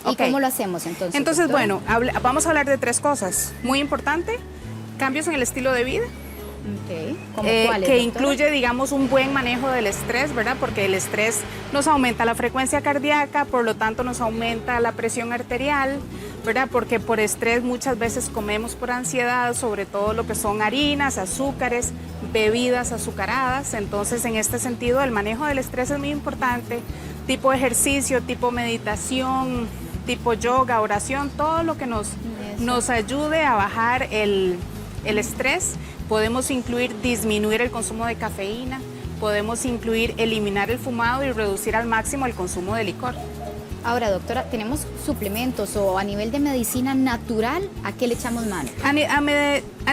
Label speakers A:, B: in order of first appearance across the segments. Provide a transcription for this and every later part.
A: ¿Y cómo lo hacemos entonces?
B: Entonces,
A: doctora?
B: bueno, vamos a hablar de 3 cosas. Muy importante, cambios en el estilo de vida.
A: Okay. ¿Cómo cuáles,
B: que
A: doctora?
B: incluye, digamos, un buen manejo del estrés, ¿verdad? Porque el estrés nos aumenta la frecuencia cardíaca, por lo tanto nos aumenta la presión arterial, ¿verdad? Porque por estrés muchas veces comemos por ansiedad, sobre todo lo que son harinas, azúcares, bebidas azucaradas. Entonces, en este sentido, el manejo del estrés es muy importante. Tipo ejercicio, tipo meditación, tipo yoga, oración, todo lo que nos ayude a bajar el estrés. Podemos incluir disminuir el consumo de cafeína, podemos incluir eliminar el fumado y reducir al máximo el consumo de licor.
A: Ahora, doctora, ¿tenemos suplementos o a nivel de medicina natural, a qué le echamos mano?
B: A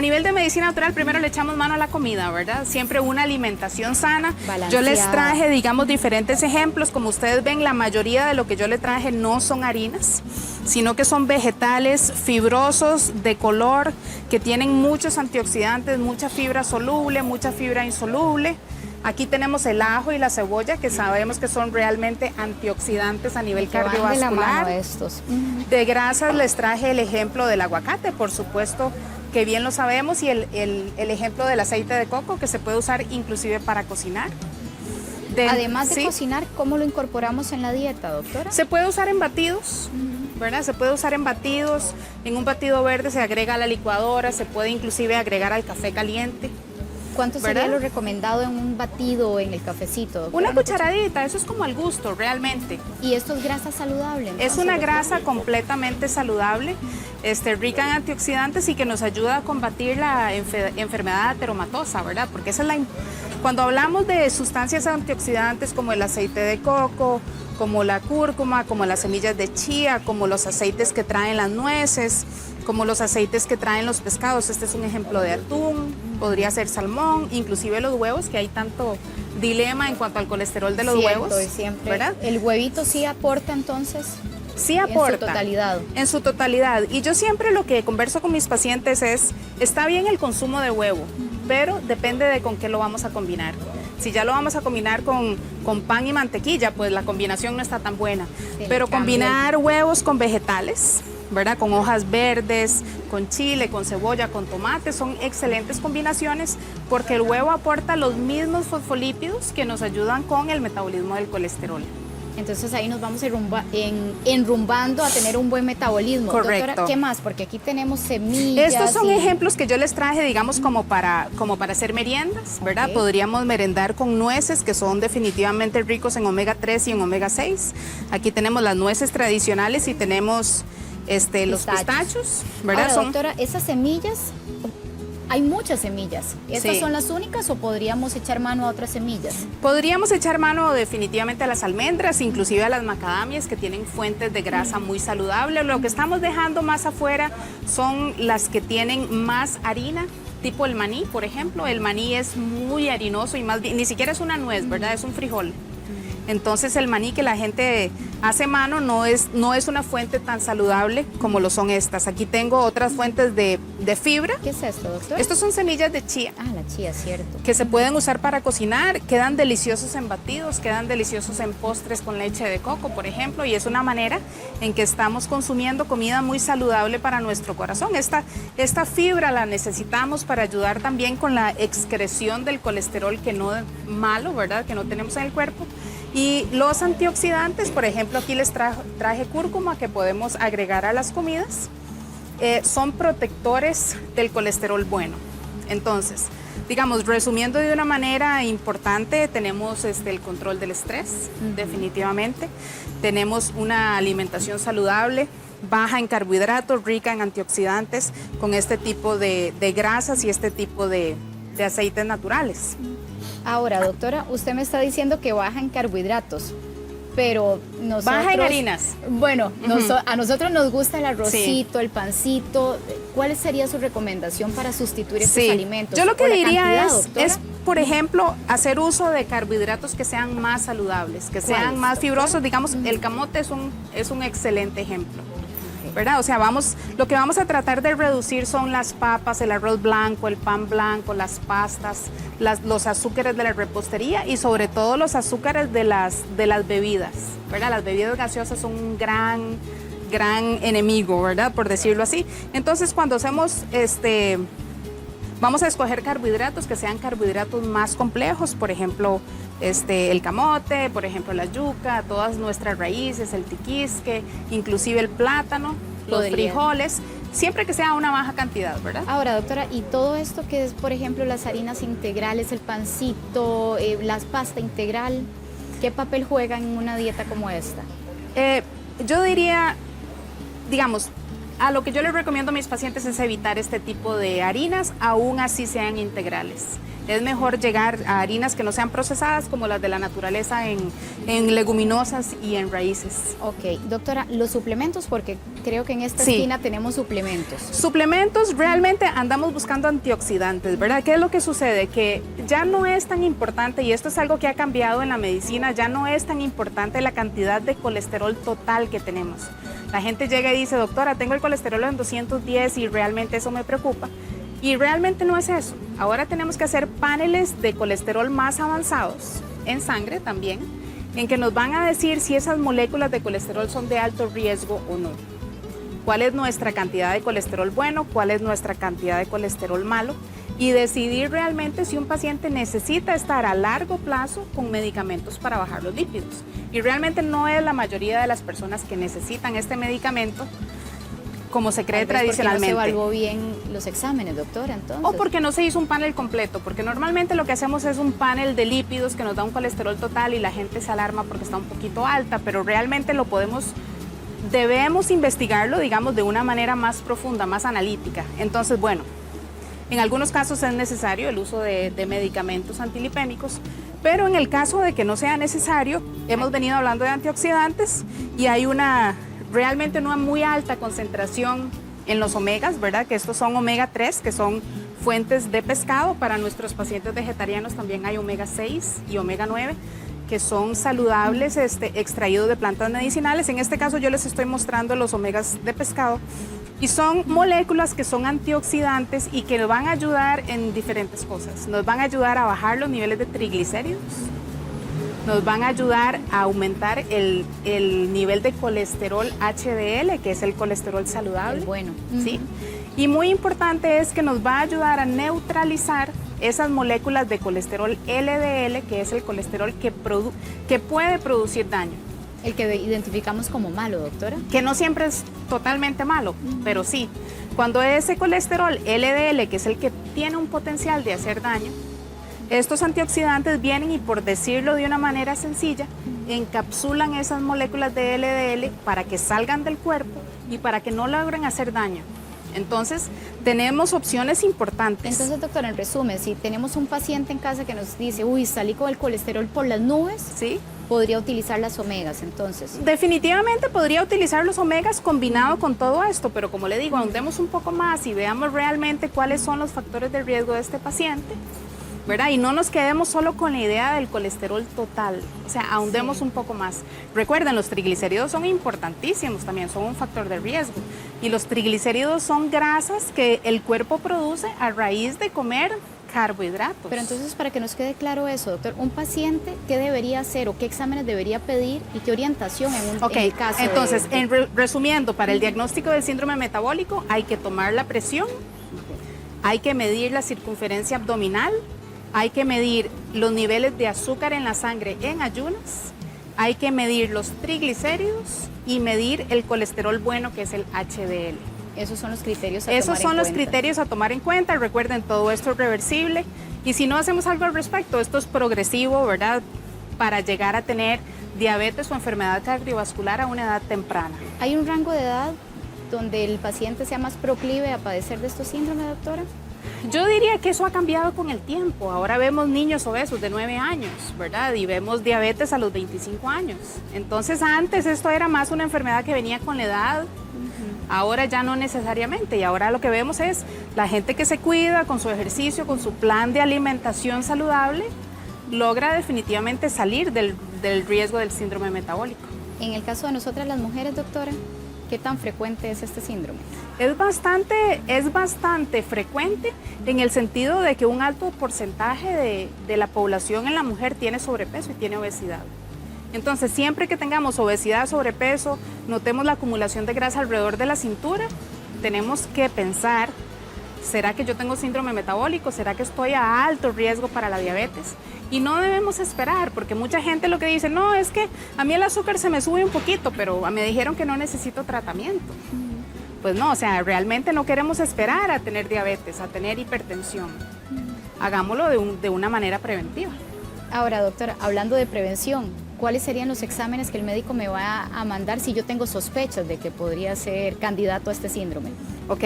B: nivel de medicina natural, primero le echamos mano a la comida, ¿verdad? Siempre una alimentación sana.
A: Balanceada.
B: Yo les traje, digamos, diferentes ejemplos. Como ustedes ven, la mayoría de lo que yo le traje no son harinas, sino que son vegetales fibrosos, de color, que tienen muchos antioxidantes, mucha fibra soluble, mucha fibra insoluble. Aquí tenemos el ajo y la cebolla, que sabemos que son realmente antioxidantes a nivel cardiovascular.
A: De la mano estos.
B: De grasas les traje el ejemplo del aguacate, por supuesto que bien lo sabemos, y el ejemplo del aceite de coco, que se puede usar inclusive para cocinar.
A: Además de cocinar, ¿cómo lo incorporamos en la dieta, doctora?
B: Se puede usar en batidos, ¿verdad? Se puede usar en batidos. En un batido verde se agrega a la licuadora, se puede inclusive agregar al café caliente.
A: ¿Cuánto sería lo recomendado en un batido o en el cafecito, doctora?
B: Una cucharadita, eso es como al gusto, realmente.
A: ¿Y esto es grasa saludable? Entonces,
B: es una grasa completamente saludable, rica en antioxidantes y que nos ayuda a combatir la enfermedad ateromatosa, ¿verdad? Porque esa es cuando hablamos de sustancias antioxidantes como el aceite de coco, como la cúrcuma, como las semillas de chía, como los aceites que traen las nueces, como los aceites que traen los pescados. Este es un ejemplo de atún, podría ser salmón, inclusive los huevos, que hay tanto dilema en cuanto al colesterol de los huevos.
A: Siempre.
B: ¿Verdad?
A: ¿El huevito sí aporta entonces?
B: Sí aporta.
A: En su totalidad.
B: En su totalidad. Y yo siempre lo que converso con mis pacientes es, está bien el consumo de huevo, pero depende de con qué lo vamos a combinar. Si ya lo vamos a combinar con pan y mantequilla, pues la combinación no está tan buena. Pero combinar huevos con vegetales, ¿verdad? Con hojas verdes, con chile, con cebolla, con tomate, son excelentes combinaciones porque el huevo aporta los mismos fosfolípidos que nos ayudan con el metabolismo del colesterol.
A: Entonces ahí nos vamos enrumbando a tener un buen metabolismo.
B: Correcto.
A: Doctora, ¿qué más? Porque aquí tenemos semillas.
B: Estos son ejemplos que yo les traje, digamos, como para hacer meriendas, ¿verdad? Okay. Podríamos merendar con nueces, que son definitivamente ricos en omega 3 y en omega 6. Aquí tenemos las nueces tradicionales y tenemos los pistachos, ¿verdad?
A: Ahora, doctora, esas semillas, hay muchas semillas. ¿Estas son las únicas o podríamos echar mano a otras semillas?
B: Podríamos echar mano definitivamente a las almendras, inclusive a las macadamias, que tienen fuentes de grasa muy saludable. Lo que estamos dejando más afuera son las que tienen más harina, tipo el maní, por ejemplo. El maní es muy harinoso y más bien, ni siquiera es una nuez, ¿verdad? Es un frijol. Entonces el maní que la gente hace mano no es una fuente tan saludable como lo son estas. Aquí tengo otras fuentes de fibra.
A: ¿Qué es esto, doctor?
B: Estos son semillas de chía.
A: Ah, la chía, cierto.
B: Que se pueden usar para cocinar, quedan deliciosos en batidos, quedan deliciosos en postres con leche de coco, por ejemplo, y es una manera en que estamos consumiendo comida muy saludable para nuestro corazón. Esta fibra la necesitamos para ayudar también con la excreción del colesterol que no malo, ¿verdad? Que no tenemos en el cuerpo. Y los antioxidantes, por ejemplo, aquí les traje cúrcuma que podemos agregar a las comidas. Son protectores del colesterol bueno. Entonces, digamos, resumiendo de una manera importante, tenemos el control del estrés, definitivamente. Tenemos una alimentación saludable, baja en carbohidratos, rica en antioxidantes, con este tipo de grasas y este tipo de aceites naturales.
A: Ahora, doctora, usted me está diciendo que baja en carbohidratos, pero nosotros...
B: Baja en harinas.
A: Bueno, a nosotros nos gusta el arrocito, el pancito. ¿Cuál sería su recomendación para sustituir estos alimentos?
B: Yo lo que diría es, por ejemplo, hacer uso de carbohidratos que sean más saludables, que sean más fibrosos. Digamos, el camote es un excelente ejemplo, ¿verdad? O sea, lo que vamos a tratar de reducir son las papas, el arroz blanco, el pan blanco, las pastas, los azúcares de la repostería y sobre todo los azúcares de las bebidas, ¿verdad? Las bebidas gaseosas son un gran gran enemigo, ¿verdad? Por decirlo así. Entonces, cuando hacemos vamos a escoger carbohidratos que sean carbohidratos más complejos, por ejemplo, el camote, por ejemplo, la yuca, todas nuestras raíces, el tiquisque, inclusive el plátano, los frijoles, siempre que sea una baja cantidad, ¿verdad?
A: Ahora, doctora, y todo esto que es, por ejemplo, las harinas integrales, el pancito, la pasta integral, ¿qué papel juega en una dieta como esta?
B: Yo diría, digamos, a lo que yo les recomiendo a mis pacientes es evitar este tipo de harinas, aún así sean integrales. Es mejor llegar a harinas que no sean procesadas, como las de la naturaleza, en leguminosas y en raíces.
A: Ok, doctora, los suplementos, porque creo que en esta esquina tenemos suplementos.
B: Suplementos, realmente andamos buscando antioxidantes, ¿verdad? ¿Qué es lo que sucede? Que ya no es tan importante, y esto es algo que ha cambiado en la medicina, ya no es tan importante la cantidad de colesterol total que tenemos. La gente llega y dice, doctora, tengo el colesterol en 210 y realmente eso me preocupa. Y realmente no es eso. Ahora tenemos que hacer paneles de colesterol más avanzados, en sangre también, en que nos van a decir si esas moléculas de colesterol son de alto riesgo o no. Cuál es nuestra cantidad de colesterol bueno, cuál es nuestra cantidad de colesterol malo, y decidir realmente si un paciente necesita estar a largo plazo con medicamentos para bajar los lípidos. Y realmente no es la mayoría de las personas que necesitan este medicamento, como se cree tradicionalmente.
A: ¿Porque no se evaluó bien los exámenes, doctora, entonces?
B: O porque no se hizo un panel completo, porque normalmente lo que hacemos es un panel de lípidos que nos da un colesterol total y la gente se alarma porque está un poquito alta, pero realmente debemos investigarlo, digamos, de una manera más profunda, más analítica. Entonces, bueno, en algunos casos es necesario el uso de medicamentos antilipémicos, pero en el caso de que no sea necesario, hemos venido hablando de antioxidantes y hay realmente una muy alta concentración en los omegas, ¿verdad? Que estos son omega 3, que son fuentes de pescado. Para nuestros pacientes vegetarianos también hay omega 6 y omega 9, que son saludables, extraídos de plantas medicinales. En este caso yo les estoy mostrando los omegas de pescado y son moléculas que son antioxidantes y que nos van a ayudar en diferentes cosas. Nos van a ayudar a bajar los niveles de triglicéridos, nos van a ayudar a aumentar el nivel de colesterol HDL, que es el colesterol saludable.
A: Bueno.
B: ¿Sí? Y muy importante es que nos va a ayudar a neutralizar esas moléculas de colesterol LDL, que es el colesterol que puede producir daño.
A: El que identificamos como malo, doctora.
B: Que no siempre es totalmente malo, pero sí. Cuando ese colesterol LDL, que es el que tiene un potencial de hacer daño, estos antioxidantes vienen y, por decirlo de una manera sencilla, encapsulan esas moléculas de LDL para que salgan del cuerpo y para que no logren hacer daño. Entonces, tenemos opciones importantes.
A: Entonces, doctora, en resumen, si tenemos un paciente en casa que nos dice, uy, salí con el colesterol por las nubes,
B: ¿sí?,
A: podría utilizar las omegas, entonces.
B: Definitivamente podría utilizar los omegas combinado con todo esto, pero como le digo, ahondemos un poco más y veamos realmente cuáles son los factores de riesgo de este paciente, ¿verdad? Y no nos quedemos solo con la idea del colesterol total, o sea, ahondemos un poco más. Recuerden, los triglicéridos son importantísimos también, son un factor de riesgo. Y los triglicéridos son grasas que el cuerpo produce a raíz de comer carbohidratos.
A: Pero entonces, para que nos quede claro eso, doctor, un paciente, ¿qué debería hacer o qué exámenes debería pedir y qué orientación en el caso?
B: Entonces, resumiendo, para el diagnóstico del síndrome metabólico hay que tomar la presión, hay que medir la circunferencia abdominal, hay que medir los niveles de azúcar en la sangre en ayunas, hay que medir los triglicéridos y medir el colesterol bueno, que es el HDL.
A: Esos son los criterios
B: criterios a tomar en cuenta. Recuerden, todo esto es reversible y si no hacemos algo al respecto, esto es progresivo, ¿verdad?, para llegar a tener diabetes o enfermedad cardiovascular a una edad temprana.
A: ¿Hay un rango de edad donde el paciente sea más proclive a padecer de estos síndromes, doctora?
B: Yo diría que eso ha cambiado con el tiempo. Ahora vemos niños obesos de 9 años, ¿verdad? Y vemos diabetes a los 25 años. Entonces antes esto era más una enfermedad que venía con la edad. Ahora ya no necesariamente, y ahora lo que vemos es la gente que se cuida con su ejercicio, con su plan de alimentación saludable, logra definitivamente salir del riesgo del síndrome metabólico.
A: En el caso de nosotras las mujeres, doctora, ¿qué tan frecuente es este síndrome?
B: Es bastante frecuente en el sentido de que un alto porcentaje de la población en la mujer tiene sobrepeso y tiene obesidad. Entonces, siempre que tengamos obesidad, sobrepeso, notemos la acumulación de grasa alrededor de la cintura, tenemos que pensar, ¿será que yo tengo síndrome metabólico? ¿Será que estoy a alto riesgo para la diabetes? Y no debemos esperar, porque mucha gente lo que dice, no, es que a mí el azúcar se me sube un poquito, pero me dijeron que no necesito tratamiento. Pues no, o sea, realmente no queremos esperar a tener diabetes, a tener hipertensión. Hagámoslo de una manera preventiva.
A: Ahora, doctora, hablando de prevención, ¿cuáles serían los exámenes que el médico me va a mandar si yo tengo sospechas de que podría ser candidato a este síndrome?
B: Ok,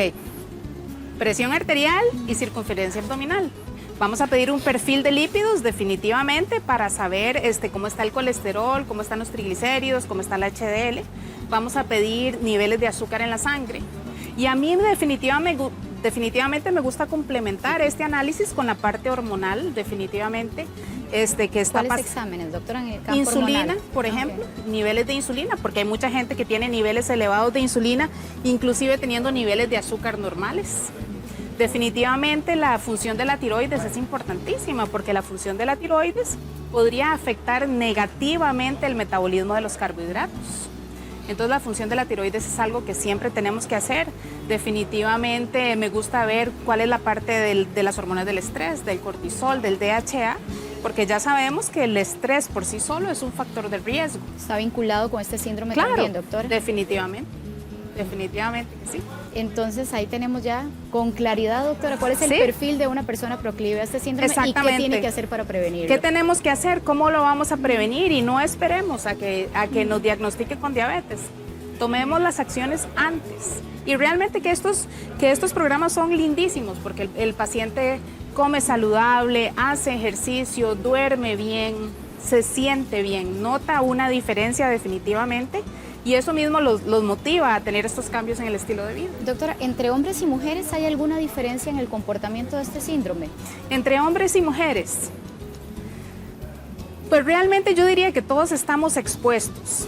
B: presión arterial y circunferencia abdominal. Vamos a pedir un perfil de lípidos definitivamente para saber cómo está el colesterol, cómo están los triglicéridos, cómo está el HDL. Vamos a pedir niveles de azúcar en la sangre. Y a mí definitivamente me gusta complementar este análisis con la parte hormonal, definitivamente. Que está
A: ¿Cuáles exámenes, doctora, en el campo
B: insulina,
A: hormonal?
B: por ejemplo, niveles de insulina, porque hay mucha gente que tiene niveles elevados de insulina, inclusive teniendo niveles de azúcar normales. Definitivamente la función de la tiroides es importantísima, porque la función de la tiroides podría afectar negativamente el metabolismo de los carbohidratos. Entonces la función de la tiroides es algo que siempre tenemos que hacer. Definitivamente me gusta ver cuál es la parte de las hormonas del estrés, del cortisol, del DHA, porque ya sabemos que el estrés por sí solo es un factor de riesgo.
A: ¿Está vinculado con este síndrome
B: Claro,
A: también, doctora?
B: definitivamente que sí.
A: Entonces ahí tenemos ya con claridad, doctora, cuál es el
B: Sí.
A: perfil de una persona proclive a este síndrome y qué
B: Exactamente.
A: tiene que hacer para prevenirlo.
B: ¿Qué tenemos que hacer? ¿Cómo lo vamos a prevenir? Y no esperemos a que nos diagnostique con diabetes. Tomemos las acciones antes. Y realmente que estos programas son lindísimos, porque el paciente come saludable, hace ejercicio, duerme bien, se siente bien, nota una diferencia definitivamente. Y eso mismo los motiva a tener estos cambios en el estilo de vida.
A: Doctora, ¿entre hombres y mujeres hay alguna diferencia en el comportamiento de este síndrome?
B: Entre hombres y mujeres, pues realmente yo diría que todos estamos expuestos.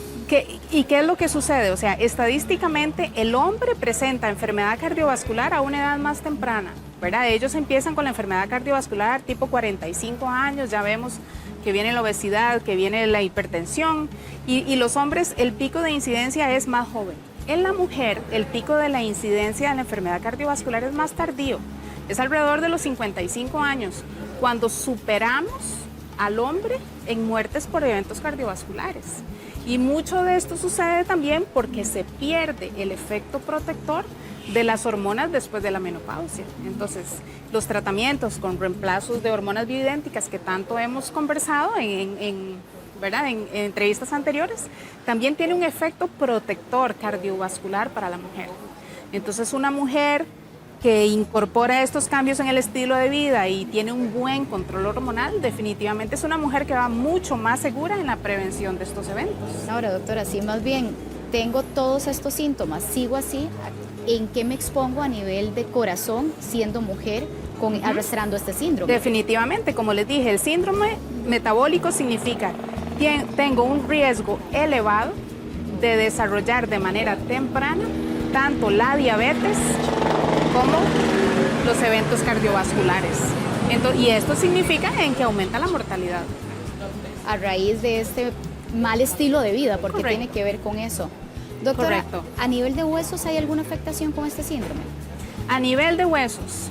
B: ¿Y qué es lo que sucede? O sea, estadísticamente el hombre presenta enfermedad cardiovascular a una edad más temprana, ¿verdad? Ellos empiezan con la enfermedad cardiovascular tipo 45 años, ya vemos que viene la obesidad, que viene la hipertensión, y los hombres el pico de incidencia es más joven. En la mujer el pico de la incidencia de la enfermedad cardiovascular es más tardío, es alrededor de los 55 años, cuando superamos al hombre en muertes por eventos cardiovasculares. Y mucho de esto sucede también porque se pierde el efecto protector de las hormonas después de la menopausia. Entonces, los tratamientos con reemplazos de hormonas bioidénticas que tanto hemos conversado ¿verdad? en entrevistas anteriores, también tiene un efecto protector cardiovascular para la mujer. Entonces, una mujer que incorpora estos cambios en el estilo de vida y tiene un buen control hormonal, definitivamente es una mujer que va mucho más segura en la prevención de estos eventos.
A: Ahora, doctora, si más bien tengo todos estos síntomas, sigo así, ¿en qué me expongo a nivel de corazón siendo mujer arrastrando este síndrome?
B: Definitivamente, como les dije, el síndrome metabólico significa que tengo un riesgo elevado de desarrollar de manera temprana tanto la diabetes como los eventos cardiovasculares. Y esto significa en que aumenta la mortalidad.
A: A raíz de este mal estilo de vida, porque
B: Correcto.
A: tiene que ver con eso. Doctora,
B: Correcto.
A: ¿a nivel de huesos hay alguna afectación con este síndrome?
B: A nivel de huesos,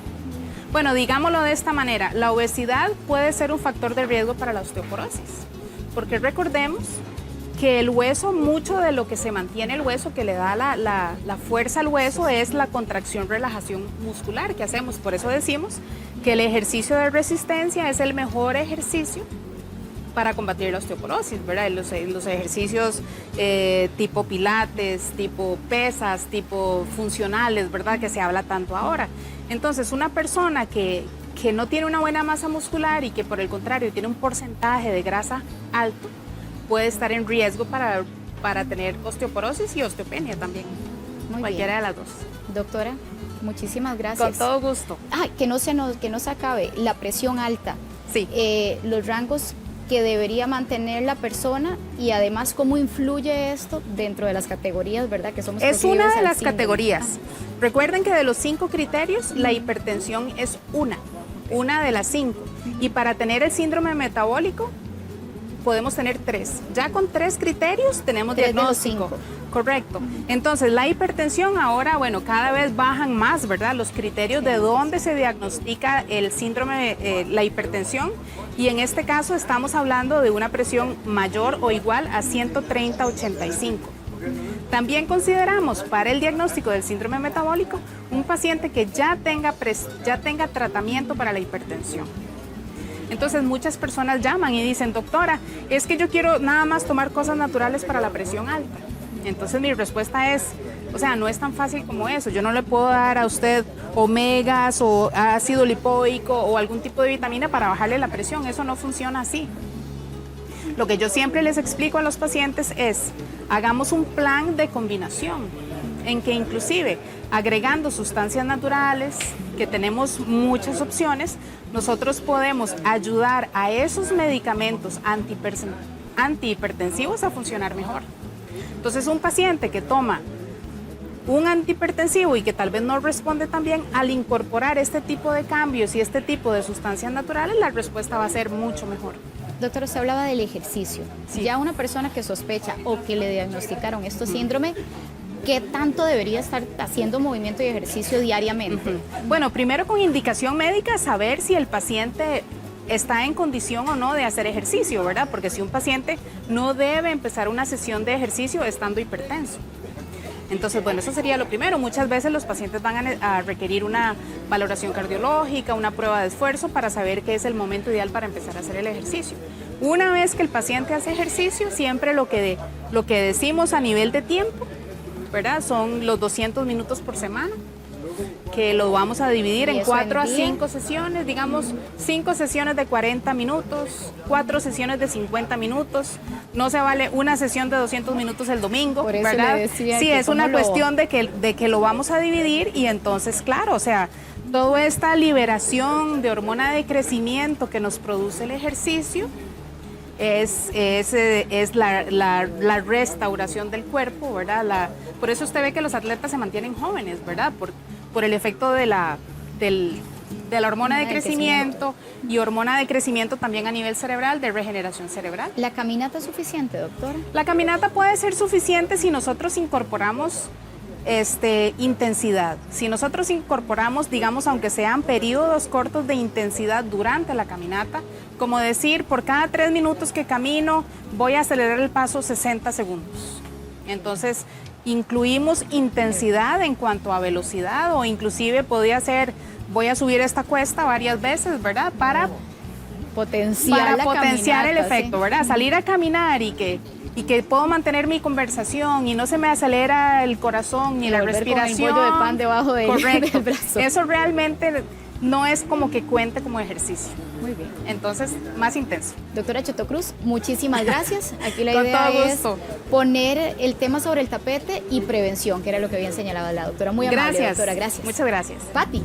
B: bueno, digámoslo de esta manera, la obesidad puede ser un factor de riesgo para la osteoporosis, porque recordemos que el hueso, mucho de lo que se mantiene el hueso, que le da la fuerza al hueso, es la contracción, relajación muscular que hacemos. Por eso decimos que el ejercicio de resistencia es el mejor ejercicio para combatir la osteoporosis, ¿verdad? Los ejercicios tipo pilates, tipo pesas, tipo funcionales, ¿verdad? Que se habla tanto ahora. Entonces, una persona que no tiene una buena masa muscular y que por el contrario tiene un porcentaje de grasa alto, puede estar en riesgo para tener osteoporosis y osteopenia también.
A: Muy
B: Cualquiera
A: bien.
B: de las dos.
A: Doctora, muchísimas gracias.
B: Con todo gusto.
A: Que no se acabe, la presión alta,
B: Sí.
A: los rangos que debería mantener la persona y además cómo influye esto dentro de las categorías, ¿verdad? Que somos
B: Es una
A: proclives
B: de
A: al
B: las
A: síndrome.
B: categorías. Recuerden que de los 5 criterios, la hipertensión es una de las 5. Y para tener el síndrome metabólico, podemos tener 3. Ya con 3 criterios tenemos
A: 3 de los
B: diagnóstico.
A: 5.
B: Correcto. Entonces, la hipertensión ahora, bueno, cada vez bajan más, ¿verdad? Los criterios de dónde se diagnostica el síndrome, la hipertensión. Y en este caso estamos hablando de una presión mayor o igual a 130/85. También consideramos para el diagnóstico del síndrome metabólico un paciente que ya tenga tratamiento para la hipertensión. Entonces muchas personas llaman y dicen, doctora, es que yo quiero nada más tomar cosas naturales para la presión alta. Entonces mi respuesta es, o sea, no es tan fácil como eso. Yo no le puedo dar a usted omegas o ácido lipoico o algún tipo de vitamina para bajarle la presión. Eso no funciona así. Lo que yo siempre les explico a los pacientes es, hagamos un plan de combinación en que inclusive agregando sustancias naturales, que tenemos muchas opciones, nosotros podemos ayudar a esos medicamentos antihipertensivos a funcionar mejor. Entonces, un paciente que toma un antihipertensivo y que tal vez no responde tan bien, al incorporar este tipo de cambios y este tipo de sustancias naturales, la respuesta va a ser mucho mejor.
A: Doctora, usted hablaba del ejercicio.
B: Sí.
A: Ya una persona que sospecha o que le diagnosticaron este síndrome, ¿qué tanto debería estar haciendo movimiento y ejercicio diariamente?
B: Bueno, primero con indicación médica, saber si el paciente está en condición o no de hacer ejercicio, ¿verdad? Porque si un paciente no debe empezar una sesión de ejercicio estando hipertenso. Entonces, bueno, eso sería lo primero. Muchas veces los pacientes van a requerir una valoración cardiológica, una prueba de esfuerzo para saber qué es el momento ideal para empezar a hacer el ejercicio. Una vez que el paciente hace ejercicio, siempre lo que decimos a nivel de tiempo, ¿verdad? Son los 200 minutos por semana, que lo vamos a dividir en 4 a 5 sesiones, digamos 5 sesiones de 40 minutos, 4 sesiones de 50 minutos. No se vale una sesión de 200 minutos el domingo,
A: por eso
B: ¿verdad?
A: le decía
B: sí,
A: que
B: es una
A: cómo
B: cuestión de que lo vamos a dividir y entonces, claro, o sea, toda esta liberación de hormona de crecimiento que nos produce el ejercicio es la restauración del cuerpo, ¿verdad? Por eso usted ve que los atletas se mantienen jóvenes, ¿verdad? Por el efecto de la hormona de crecimiento y hormona de crecimiento también a nivel cerebral, de regeneración cerebral.
A: ¿La caminata es suficiente, doctora?
B: La caminata puede ser suficiente si nosotros incorporamos intensidad. Si nosotros incorporamos, digamos, aunque sean periodos cortos de intensidad durante la caminata, como decir, por cada 3 minutos que camino, voy a acelerar el paso 60 segundos. Entonces, incluimos intensidad en cuanto a velocidad o inclusive podría ser, voy a subir esta cuesta varias veces, ¿verdad? Para
A: potenciar
B: el efecto,
A: sí.
B: ¿verdad? Salir a caminar y que puedo mantener mi conversación y no se me acelera el corazón ni la respiración.
A: Con el bollo de pan debajo del brazo.
B: Eso realmente no es como que cuente como ejercicio.
A: Muy bien.
B: Entonces, más intenso.
A: Doctora Chotocruz, muchísimas gracias. Aquí la
B: Con
A: idea
B: todo
A: es
B: gusto.
A: poner el tema sobre el tapete y prevención, que era lo que había señalado la doctora. Muy amable,
B: Gracias.
A: doctora. Gracias.
B: Muchas gracias.
A: Pati.